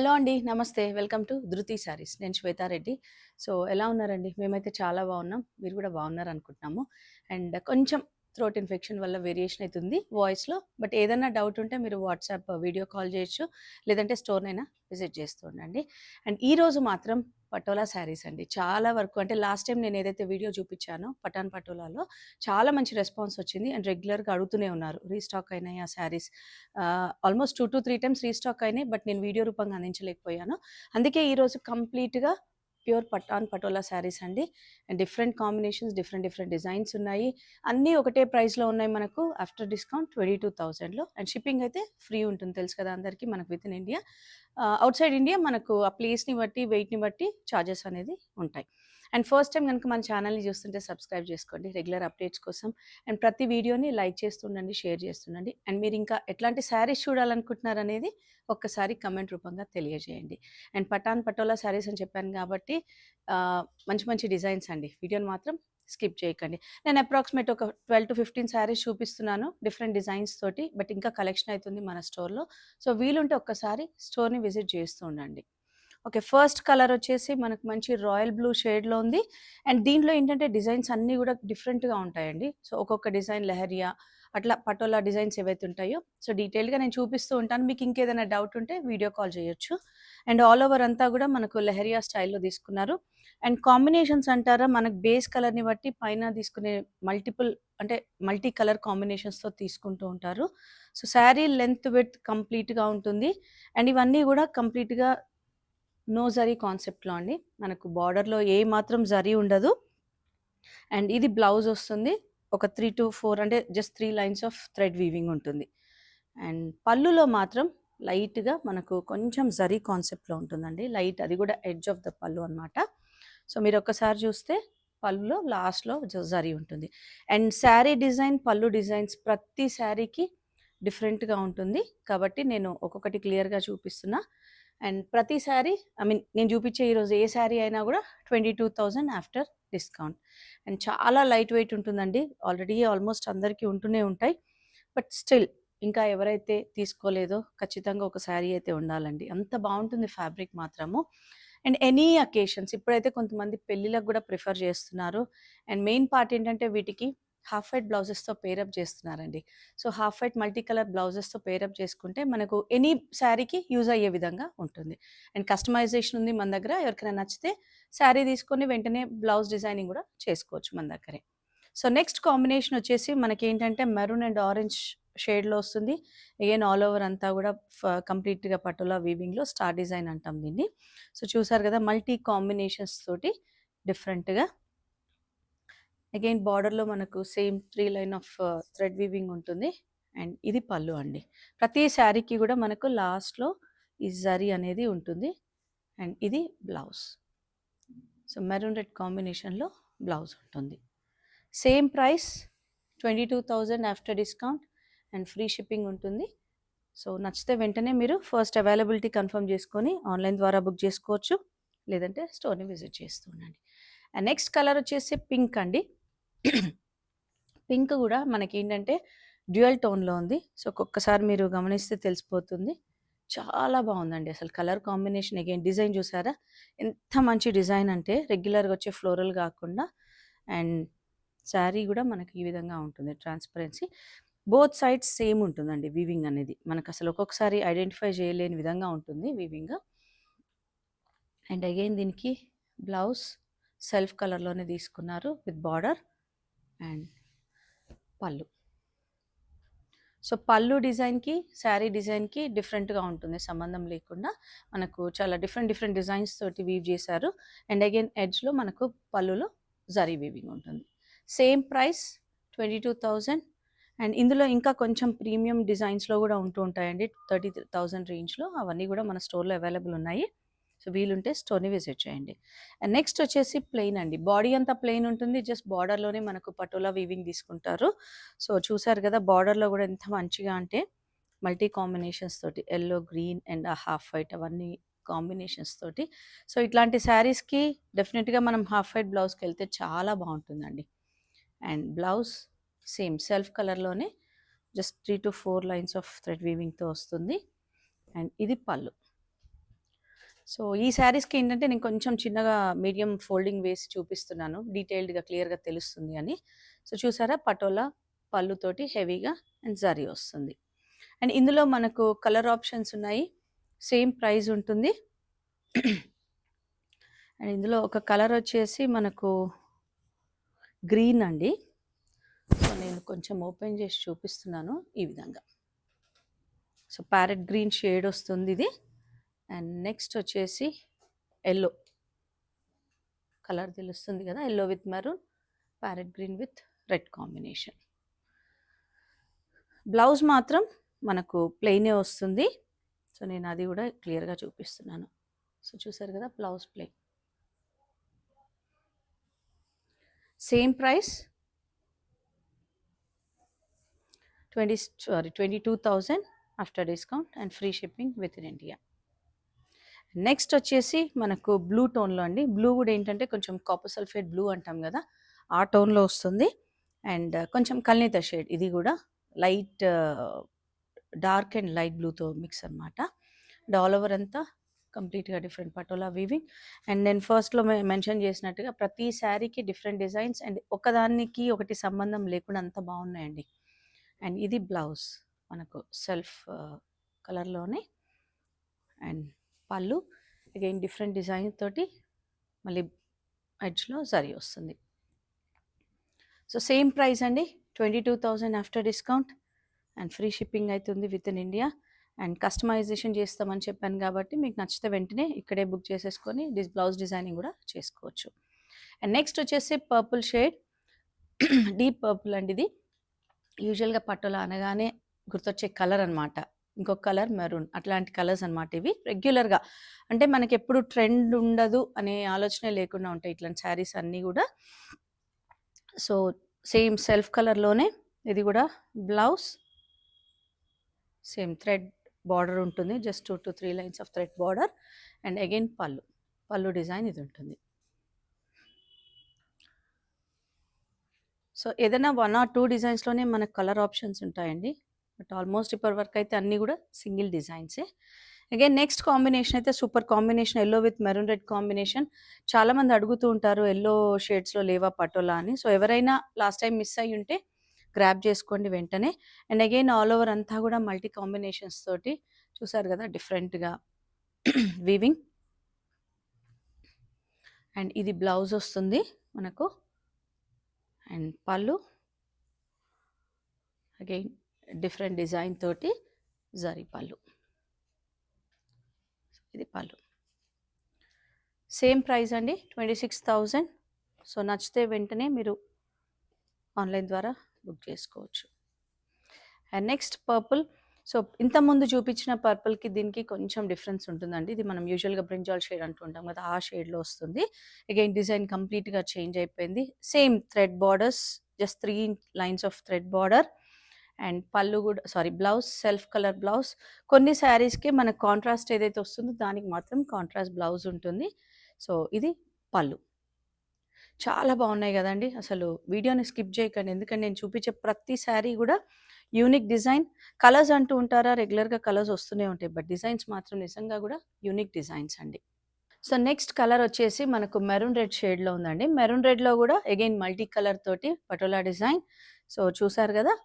Hello అండి. నమస్తే. Welcome to 'ధృతి శారీస్'. నేను శ్వేతారెడ్డి. సో, ఎలా ఉన్నారండి? మేమైతే చాలా బాగున్నాం. మీరు కూడా బాగున్నారనుకుంటున్నాము. అండ్ కొంచెం థ్రోట్ ఇన్ఫెక్షన్ వల్ల వేరియేషన్ అయితుంది వాయిస్‌లో. బట్ ఏదన్నా డౌట్ ఉంటే మీరు వాట్సాప్ వీడియో కాల్ చేయొచ్చు. లేదంటే స్టోర్‌నైనా విజిట్ చేస్తూ ఉండండి. అండ్ ఈరోజు మాత్రం పటోలా శారీస్ అండి. చాలా వరకు అంటే లాస్ట్ టైమ్ నేను ఏదైతే వీడియో చూపించానో పఠాన్ పటోలాలో చాలా మంచి రెస్పాన్స్ వచ్చింది. అండ్ రెగ్యులర్‌గా అడుగుతూనే ఉన్నారు. రీస్టాక్ అయినాయి ఆ శారీస్. ఆల్మోస్ట్ 2-3 టైమ్స్ రీస్టాక్ అయినాయి. బట్ నేను వీడియో రూపంగా అందించలేకపోయాను. అందుకే ఈరోజు కంప్లీట్‌గా ప్యూర్ పఠాన్ పటోలా శారీస్ అండి. And different combinations, different different designs ఉన్నాయి. అన్నీ ఒకటే ప్రైస్‌లో ఉన్నాయి మనకు. ఆఫ్టర్ డిస్కౌంట్ 22,000లో అండ్ షిప్పింగ్ అయితే ఫ్రీ ఉంటుంది. తెలుసు కదా అందరికీ మనకు with in India. Outside India మనకు ఆ ప్లేస్‌ని బట్టి, వెయిట్‌ని బట్టి చార్జెస్ అనేది ఉంటాయి. అండ్ ఫస్ట్ టైమ్ గనుక మన ఛానల్‌ని చూస్తుంటే సబ్స్క్రైబ్ చేసుకోండి రెగ్యులర్ అప్డేట్స్ కోసం. అండ్ ప్రతి వీడియోని లైక్ చేస్తుండండి, షేర్ చేస్తుండండి. అండ్ మీరు ఇంకా ఎట్లాంటి శారీస్ చూడాలనుకుంటున్నారనేది ఒక్కసారి కమెంట్ రూపంగా తెలియజేయండి. అండ్ పఠాన్ పటోలా శారీస్ అని చెప్పాను కాబట్టి మంచి మంచి డిజైన్స్ అండి. వీడియోని మాత్రం స్కిప్ చేయకండి. నేను అప్రాక్సిమేట్ ఒక 12-15 శారీస్ చూపిస్తున్నాను డిఫరెంట్ డిజైన్స్ తోటి. బట్ ఇంకా కలెక్షన్ అవుతుంది మన స్టోర్‌లో. సో, వీలుంటే ఒక్కసారి స్టోర్‌ని విజిట్ చేస్తూ ఉండండి. ఓకే. ఫస్ట్ కలర్ వచ్చేసి మనకు మంచి రాయల్ బ్లూ షేడ్‌లో ఉంది. అండ్ దీంట్లో ఏంటంటే డిజైన్స్ అన్నీ గూడా డిఫరెంట్‌గా ఉంటాయండి. సో, ఒక్కొక్క డిజైన్ లెహరియా అట్లా పటోలా డిజైన్స్ ఏవైతే ఉంటాయో సో, డీటెయిల్డ్‌గా నేను చూపిస్తూ ఉంటాను. మీకు ఇంకేదైనా డౌట్ ఉంటే వీడియో కాల్ చేయొచ్చు. అండ్ ఆల్ ఓవర్ అంతా గూడా మనకు లెహరియా స్టైల్‌లో తీసుకున్నారు. అండ్ కాంబినేషన్స్ అంటారా మనకు బేస్ కలర్‌ని బట్టి పైన తీసుకునే మల్టిపుల్ అంటే మల్టీ కలర్ కాంబినేషన్స్‌తో తీసుకుంటూ ఉంటారు. సో, శారీ లెంత్ విడ్త్ కంప్లీట్‌గా ఉంటుంది. అండ్ ఇవన్నీ గూడా కంప్లీట్‌గా నో జరీ కాన్సెప్ట్‌లో అండి. మనకు బార్డర్‌లో ఏ మాత్రం జరీ ఉండదు. అండ్ ఇది బ్లౌజ్ వస్తుంది. ఒక 3-4 అంటే just 3 lines of thread weaving ఉంటుంది. అండ్ పళ్ళులో మాత్రం లైట్‌గా మనకు కొంచెం జరీ కాన్సెప్ట్‌లో ఉంటుందండి. లైట్ అది కూడా ఎడ్జ్ ఆఫ్ ద పళ్ళు అన్నమాట. సో, మీరు ఒక్కసారి చూస్తే పళ్ళులో లాస్ట్‌లో జరీ ఉంటుంది. అండ్ శారీ డిజైన్, పళ్ళు డిజైన్స్ ప్రతి శారీకి డిఫరెంట్‌గా ఉంటుంది. కాబట్టి నేను ఒక్కొక్కటి క్లియర్‌గా చూపిస్తున్నా. అండ్ ప్రతి శారీ ఐ మీన్ నేను చూపించే ఈరోజు ఏ శారీ అయినా కూడా 22,000 ఆఫ్టర్ డిస్కౌంట్. అండ్ చాలా లైట్ వెయిట్ ఉంటుందండి. ఆల్రెడీ ఆల్మోస్ట్ అందరికీ ఉంటూనే ఉంటాయి. బట్ స్టిల్ ఇంకా ఎవరైతే తీసుకోలేదో ఖచ్చితంగా ఒక శారీ అయితే ఉండాలండి. అంత బావుంటుంది ఫ్యాబ్రిక్ మాత్రము. అండ్ ఎనీ అకేషన్స్ ఇప్పుడైతే కొంతమంది పెళ్ళిళ్ళకి గూడా ప్రిఫర్ చేస్తున్నారు. అండ్ మెయిన్ పార్ట్ ఏంటంటే వీటికి హాఫ్ వైట్ బ్లౌజెస్‌తో పేరప్ చేస్తున్నారండి. So, half white multi colour బ్లౌజెస్‌తో పేరప్ చేసుకుంటే మనకు ఎనీ శారీకి యూజ్ అయ్యే విధంగా ఉంటుంది. అండ్ కస్టమైజేషన్ ఉంది మన దగ్గర. ఎవరికైనా నచ్చితే శారీ తీసుకొని వెంటనే బ్లౌజ్ డిజైనింగ్ గూడా చేసుకోవచ్చు మన దగ్గరే. సో, నెక్స్ట్ కాంబినేషన్ వచ్చేసి మనకేంటంటే మెరూన్ అండ్ ఆరెంజ్ షేడ్‌లో వస్తుంది. అగైన్ ఆల్ ఓవర్ అంతా గూడా కంప్లీట్‌గా పటోలా వీవింగ్‌లో స్టార్ డిజైన్ అంటాం దీన్ని. సో, చూసారు కదా! మల్టీ కాంబినేషన్స్ తోటి డిఫరెంట్‌గా అగైన్ బార్డర్‌లో మనకు same 3 line of thread weaving ఉంటుంది. అండ్ ఇది పళ్ళు అండి. ప్రతి శారీకి గూడా మనకు లాస్ట్‌లో ఈ జరీ అనేది ఉంటుంది. అండ్ ఇది బ్లౌజ్. సో, మెరూన్ రెడ్ కాంబినేషన్‌లో బ్లౌజ్ ఉంటుంది. Same price 22,000 after discount and free shipping ఉంటుంది. సో, నచ్చితే వెంటనే మీరు ఫస్ట్ అవైలబిలిటీ కన్ఫర్మ్ చేసుకొని ఆన్‌లైన్ ద్వారా బుక్ చేసుకోవచ్చు. లేదంటే స్టోర్‌ని విజిట్ చేస్తూ ఉండండి. అండ్ నెక్స్ట్ కలర్ వచ్చేసి పింక్ అండి. పింక్ గూడా మనకేంటంటే డ్యూయల్ టోన్‌లో ఉంది. సో, ఒక్కొక్కసారి మీరు గమనిస్తే తెలిసిపోతుంది. చాలా బావుందండి అసలు కలర్ కాంబినేషన్ అగైన్ డిజైన్ చూసారా? ఎంత మంచి డిజైన్ అంటే రెగ్యులర్‌గా వచ్చే ఫ్లోరల్ గాకుండా అండ్ శారీ గూడా మనకి ఈ విధంగా ఉంటుంది ట్రాన్స్‌పరెన్సీ. బోత్ సైడ్స్ సేమ్ ఉంటుందండి వీవింగ్ అనేది. మనకసలు ఒక్కొక్కసారి ఐడెంటిఫై చేయలేని విధంగా ఉంటుంది వీవింగ్. అండ్ అగైన్ దీనికి బ్లౌజ్ సెల్ఫ్ కలర్‌లోనే తీసుకున్నారు విత్ బార్డర్ అండ్ పళ్ళు. సో, పళ్ళు డిజైన్‌కి, శారీ డిజైన్‌కి డిఫరెంట్‌గా ఉంటుంది సంబంధం లేకుండా. మనకు చాలా డిఫరెంట్ డిఫరెంట్ డిజైన్స్ తోటి వీవ్ చేశారు. అండ్ అగైన్ ఎడ్జ్‌లో మనకు పళ్ళులో జరీ వీవింగ్ ఉంటుంది. సేమ్ ప్రైస్ 22,000 అండ్ ఇందులో ఇంకా కొంచెం ప్రీమియం డిజైన్స్‌లో గూడా ఉంటూ ఉంటాయండి. 30,000 రేంజ్‌లో అవన్నీ గూడా మన స్టోర్‌లో అవైలబుల్ ఉన్నాయి. సో, వీలుంటే స్టోర్‌ని విజిట్ చేయండి. అండ్ నెక్స్ట్ వచ్చేసి ప్లెయిన్ అండి. బాడీ అంతా ప్లెయిన్ ఉంటుంది. జస్ట్ బార్డర్‌లోనే మనకు పటోలా వీవింగ్ తీసుకుంటారు. సో, చూసారు గదా! బార్డర్‌లో గూడా ఎంత మంచిగా అంటే మల్టీ కాంబినేషన్స్ తోటి యెల్లో, గ్రీన్ అండ్ ఆ హాఫ్ వైట్ అవన్నీ కాంబినేషన్స్ తోటి. సో, ఇట్లాంటి శారీస్‌కి డెఫినిట్‌గా మనం హాఫ్ వైట్ బ్లౌజ్‌కెళ్తే చాలా బావుంటుందండి. అండ్ బ్లౌజ్ సేమ్ సెల్ఫ్ కలర్‌లోనే జస్ట్ 3-4 లైన్స్ ఆఫ్ థ్రెడ్ వీవింగ్‌తో వస్తుంది. అండ్ ఇది పళ్ళు. సో ఈ శారీస్‌కి ఏంటంటే నేను కొంచెం చిన్నగా మీడియం ఫోల్డింగ్ వేసి చూపిస్తున్నాను. డీటెయిల్డ్‌గా క్లియర్‌గా తెలుస్తుంది అని. సో చూసారా పటోలా పళ్ళుతోటి హెవీగా అండ్ జరీ వస్తుంది. అండ్ ఇందులో మనకు కలర్ ఆప్షన్స్ ఉన్నాయి. సేమ్ ప్రైస్ ఉంటుంది. అండ్ ఇందులో ఒక కలర్ వచ్చేసి మనకు గ్రీన్ అండి. సో నేను కొంచెం ఓపెన్ చేసి చూపిస్తున్నాను ఈ విధంగా. సో ప్యారెట్ గ్రీన్ షేడ్ వస్తుంది ఇది. అండ్ నెక్స్ట్ వచ్చేసి యెల్లో కలర్ తెలుస్తుంది కదా, yellow with maroon, parrot green with red combination. Blouse మాత్రం మనకు ప్లెయినే వస్తుంది. సో నేను అది కూడా క్లియర్గా చూపిస్తున్నాను. సో చూసారు కదా blouse plain. Same price 22,000 after discount and free shipping with in India. Next వచ్చేసి మనకు బ్లూ టోన్లో అండి. బ్లూ కూడా ఏంటంటే కొంచెం కాపర్ సల్ఫేట్ బ్లూ అంటాం కదా, ఆ టోన్లో వస్తుంది. అండ్ కొంచెం కల్నేత షేడ్, ఇది కూడా లైట్ డార్క్ అండ్ లైట్ బ్లూతో మిక్స్ అనమాట. అండ్ ఆల్ ఓవర్ అంతా కంప్లీట్గా డిఫరెంట్ పటోలా వీవింగ్. అండ్ నేను ఫస్ట్లో మెన్షన్ చేసినట్టుగా ప్రతి శారీకి డిఫరెంట్ డిజైన్స్ అండ్ ఒకదానికి ఒకటి సంబంధం లేకుండా అంత బాగున్నాయండి. అండ్ ఇది బ్లౌజ్ మనకు సెల్ఫ్ కలర్లోనే. అండ్ పళ్ళు అగైన్ డిఫరెంట్ డిజైన్ తోటి మళ్ళీ ఎడ్జ్లో జరీ వస్తుంది. సో సేమ్ ప్రైస్ అండి, 22,000 after discount and free shipping అవుతుంది within India. And customisation చేస్తామని చెప్పాను కాబట్టి మీకు నచ్చితే వెంటనే ఇక్కడే బుక్ చేసేసుకొని బ్లౌజ్ డిజైనింగ్ కూడా చేసుకోవచ్చు. అండ్ నెక్స్ట్ వచ్చేసి పర్పుల్ షేడ్, డీప్ పర్పుల్ అండి. ఇది యూజువల్గా పట్టులో అనగానే గుర్తొచ్చే కలర్ అనమాట. ఇంకొక కలర్ మెరూన్, అట్లాంటి కలర్స్ అనమాట ఇవి. రెగ్యులర్గా అంటే మనకి ఎప్పుడు ట్రెండ్ ఉండదు అనే ఆలోచనే లేకుండా ఉంటాయి ఇట్లాంటి శారీస్ అన్నీ కూడా. సో సేమ్ సెల్ఫ్ కలర్లోనే ఇది కూడా బ్లౌజ్ సేమ్ థ్రెడ్ బార్డర్ ఉంటుంది, just 2 to 3 lines of thread border. And again పళ్ళు డిజైన్ ఇది ఉంటుంది. సో ఏదైనా 1 or 2 డిజైన్స్లోనే మనకు కలర్ ఆప్షన్స్ ఉంటాయండి. బట్ ఆల్మోస్ట్ ఇప్పటి వరకు అయితే అన్నీ కూడా సింగిల్ డిజైన్సే. అగైన్ నెక్స్ట్ కాంబినేషన్ అయితే super combination, yellow with maroon red combination. చాలామంది అడుగుతూ ఉంటారు ఎల్లో షేడ్స్లో లేవా పటోలా అని. సో ఎవరైనా లాస్ట్ టైం మిస్ అయ్యి ఉంటే గ్రాప్ చేసుకోండి వెంటనే. అండ్ అగైన్ ఆల్ ఓవర్ అంతా కూడా మల్టీ కాంబినేషన్స్ తోటి చూసారు కదా డిఫరెంట్గా వీవింగ్. అండ్ ఇది బ్లౌజ్ వస్తుంది మనకు. అండ్ పళ్ళు అగైన్ డిఫరెంట్ డిజైన్ తోటి జరీ పళ్ళు, ఇది పళ్ళు. సేమ్ ప్రైస్ అండి, 26,000. సో నచ్చితే వెంటనే మీరు ఆన్లైన్ ద్వారా బుక్ చేసుకోవచ్చు. And next purple. సో ఇంతకుముందు చూపించిన పర్పుల్కి దీనికి కొంచెం డిఫరెన్స్ ఉంటుందండి. ఇది మనం యూజువల్గా బ్రింజాల్ షేడ్ అంటుంటాం కదా, ఆ షేడ్లో వస్తుంది. అగైన్ డిజైన్ కంప్లీట్గా చేంజ్ అయిపోయింది. Same thread borders, just 3 lines of thread border. And పళ్ళు కూడా బ్లౌజ్ సెల్ఫ్ కలర్ బ్లౌజ్. కొన్ని శారీస్కి మనకు కాంట్రాస్ట్ ఏదైతే వస్తుందో దానికి మాత్రం కాంట్రాస్ట్ బ్లౌజ్ ఉంటుంది. సో ఇది పళ్ళు. చాలా బాగున్నాయి కదండి. అసలు వీడియోని స్కిప్ చేయకండి, ఎందుకంటే నేను చూపించే ప్రతి శారీ కూడా యూనిక్ డిజైన్. కలర్స్ అంటూ ఉంటారా, రెగ్యులర్గా కలర్స్ వస్తూనే ఉంటాయి, బట్ డిజైన్స్ మాత్రం నిజంగా కూడా యూనిక్ డిజైన్స్ అండి. సో నెక్స్ట్ కలర్ వచ్చేసి మనకు మెరూన్ రెడ్ షేడ్లో ఉందండి. మెరూన్ రెడ్లో కూడా అగైన్ మల్టీ కలర్ తోటి పటోలా డిజైన్. సో చూసారు కదా,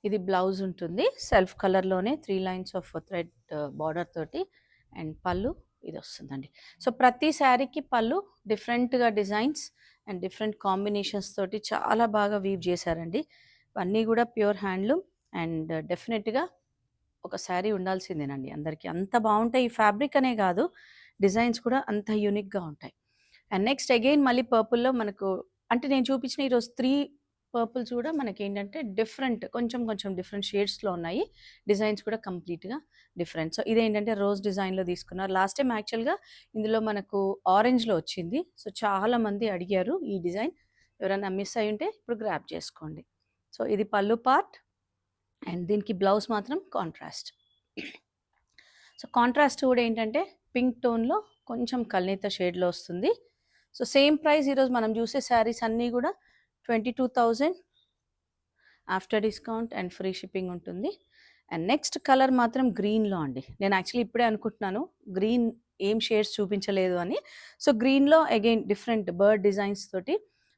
ఇది బ్లౌజ్ ఉంటుంది సెల్ఫ్ కలర్లోనే 3 లైన్స్ ఆఫ్ థ్రెడ్ బార్డర్ తోటి. అండ్ పళ్ళు ఇది వస్తుందండి. సో ప్రతి శారీకి పళ్ళు డిఫరెంట్గా డిజైన్స్ అండ్ డిఫరెంట్ కాంబినేషన్స్ తోటి చాలా బాగా వీవ్ చేశారండి. అన్నీ కూడా ప్యూర్ హ్యాండ్లూమ్. అండ్ డెఫినెట్గా ఒక శారీ ఉండాల్సిందేనండి అందరికీ. అంత బాగుంటాయి. ఈ ఫ్యాబ్రిక్ అనే కాదు, డిజైన్స్ కూడా అంత యూనిక్గా ఉంటాయి. అండ్ నెక్స్ట్ అగైన్ మళ్ళీ పర్పుల్లో మనకు, అంటే నేను చూపించిన ఈరోజు 3 పర్పుల్స్ కూడా మనకేంటంటే డిఫరెంట్, కొంచెం డిఫరెంట్ షేడ్స్లో ఉన్నాయి. డిజైన్స్ కూడా కంప్లీట్గా డిఫరెంట్. సో ఇదేంటంటే రోజ్ డిజైన్లో తీసుకున్నారు. లాస్ట్ టైం యాక్చువల్గా ఇందులో మనకు ఆరెంజ్లో వచ్చింది. సో చాలామంది అడిగారు ఈ డిజైన్. ఎవరైనా మిస్ అయి ఉంటే ఇప్పుడు గ్రాప్ చేసుకోండి. సో ఇది పళ్ళు పార్ట్. అండ్ దీనికి బ్లౌజ్ మాత్రం కాంట్రాస్ట్. సో కాంట్రాస్ట్ కూడా ఏంటంటే పింక్ టోన్లో కొంచెం కల్నేత షేడ్లో వస్తుంది. సో సేమ్ ప్రైస్ ఈరోజు మనం చూసే శారీస్ అన్నీ కూడా 22,000 after discount and free shipping ఉంటుంది. అండ్ నెక్స్ట్ కలర్ మాత్రం గ్రీన్లో అండి. నేను యాక్చువల్లీ ఇప్పుడే అనుకుంటున్నాను గ్రీన్ ఏం షేడ్స్ చూపించలేదు అని. సో గ్రీన్‌లో అగైన్ డిఫరెంట్ బర్డ్ డిజైన్స్ తోటి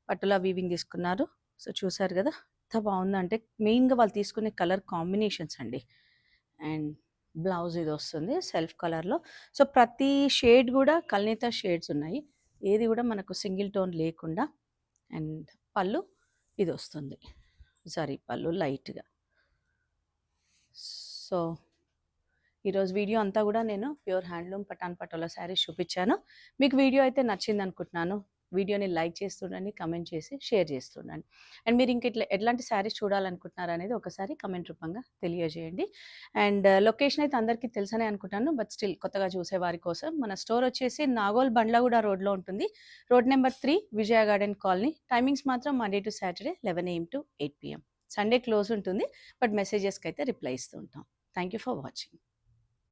పట్టులా వీవింగ్ తీసుకున్నారు. సో చూసారు గదా! ఎంత బావుందంటే మెయిన్‌గా వాళ్ళు తీసుకునే కలర్ కాంబినేషన్స్ అండి. అండ్ బ్లౌజ్ ఇదొస్తుంది సెల్ఫ్ కలర్‌లో. సో ప్రతి షేడ్ గూడా కల్నేత షేడ్స్ ఉన్నాయి. ఏది గూడా మనకు సింగిల్ టోన్ లేకుండా. అండ్ పళ్ళు ఇదొస్తుంది. జరీ పళ్ళు లైట్‌గా. సో ఈరోజు వీడియో అంతా కూడా నేను ప్యూర్ హ్యాండ్లూమ్ పటాన్ పటోలా శారీస్ చూపించాను. మీకు వీడియో అయితే నచ్చిందనుకుంటున్నాను. వీడియోని లైక్ చేస్తుండండి, కమెంట్ చేసి షేర్ చేస్తుండండి. అండ్ మీరు ఇంక ఇట్లా ఎట్లాంటి శారీస్ చూడాలనుకుంటున్నారనేది ఒకసారి కమెంట్ రూపంగా తెలియజేయండి. అండ్ లొకేషన్ అయితే అందరికీ తెలుసనే అనుకుంటాను. బట్ స్టిల్ కొత్తగా చూసేవారి కోసం మన స్టోర్ వచ్చేసి నాగోల్ బండ్లగూడ రోడ్లో ఉంటుంది. రోడ్ నెంబర్ 3 విజయ గార్డెన్ కాలనీ. టైమింగ్స్ మాత్రం Monday to Saturday 11 AM to 8 PM. Sunday close ఉంటుంది. బట్ మెసేజెస్‌కి అయితే రిప్లై ఇస్తూ ఉంటాం. Thank you for watching.